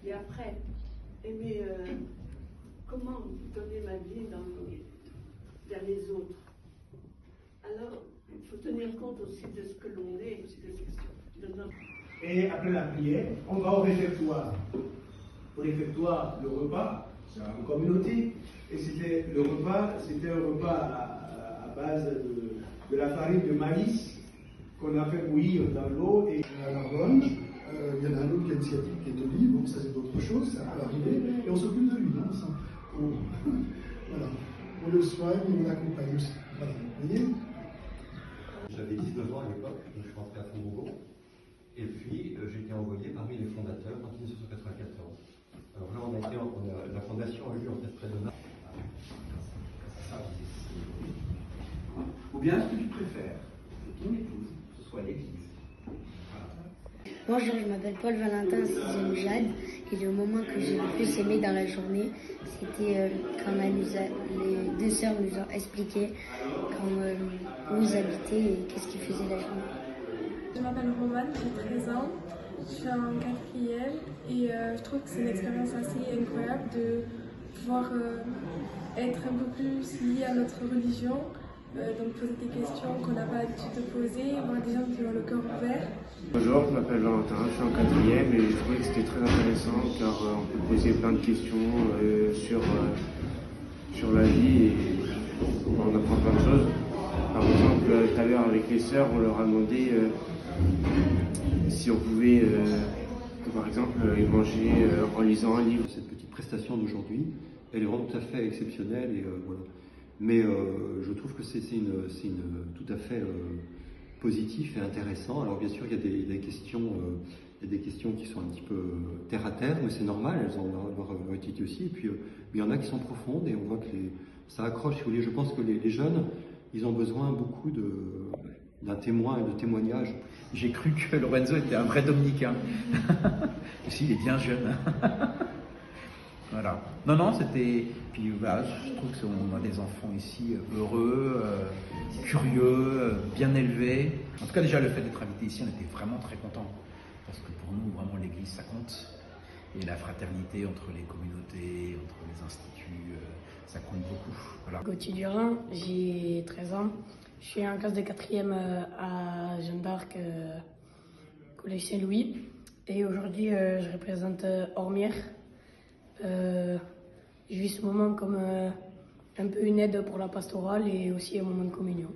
Et après, aimer comment donner ma vie vers les autres. Alors, il faut tenir compte aussi de ce que l'on est, de notre... Et après la prière, on va au réfectoire. Au réfectoire, le repas, c'est une communauté. Et c'était un repas à base de la farine de maïs qu'on a fait bouillir dans l'eau. Et à Narbonne, il y en a un autre qui a une sciatique qui est Olive, bon ça c'est autre chose, ça peut arriver, et on s'occupe de lui, non voilà. On le soigne, on l'accompagne aussi. Voilà, vous voyez. J'avais 19 ans à l'époque, donc je suis rentré à Fondbourg. Et puis j'ai été envoyé parmi les fondateurs en 1994. Alors là, la fondation a eu lieu en fait près de Naples. Ou bien ce que tu préfères, que ton épouse, ce soit l'église. Bonjour, je m'appelle Paul Valentin, 6e Jade, et le moment que j'ai le plus aimé dans la journée, c'était quand les deux sœurs nous ont expliqué où ils habitaient et qu'est-ce qu'ils faisaient la journée. Je m'appelle Romane, j'ai 13 ans, je suis en 4e et je trouve que c'est une expérience assez incroyable de pouvoir être un peu plus lié à notre religion, donc poser des questions qu'on n'a pas l'habitude de poser, voir des gens qui ont le cœur ouvert. Bonjour, je m'appelle Valentin, je suis en 4e et je trouvais que c'était très intéressant car on peut poser plein de questions sur la vie et on apprend plein de choses. Par exemple, tout à l'heure avec les sœurs, on leur a demandé si on pouvait, par exemple, manger en lisant un livre. Cette petite prestation d'aujourd'hui, elle est vraiment tout à fait exceptionnelle et voilà. Mais je trouve que c'est tout à fait positif et intéressant. Alors bien sûr, il y a des questions qui sont un petit peu terre à terre, mais c'est normal, elles ont leur éthique aussi. Et puis il y en a qui sont profondes et on voit que ça accroche. Si vous voulez, je pense que les jeunes, ils ont besoin beaucoup d'un témoin et de témoignages. J'ai cru que Lorenzo était un vrai dominicain. Aussi, il est bien jeune. Voilà. Non, c'était... Puis voilà, je trouve qu'on a des enfants ici heureux, curieux, bien élevés. En tout cas, déjà, le fait d'être invité ici, on était vraiment très contents. Parce que pour nous, vraiment, l'église, ça compte. Et la fraternité entre les communautés, entre les instituts, ça compte beaucoup. Voilà. Gauthier Durand, j'ai 13 ans. Je suis en classe de 4e à Jeanne d'Arc, Collège Saint-Louis. Et aujourd'hui, je représente Ormières. Je vis ce moment comme un peu une aide pour la pastorale et aussi un moment de communion.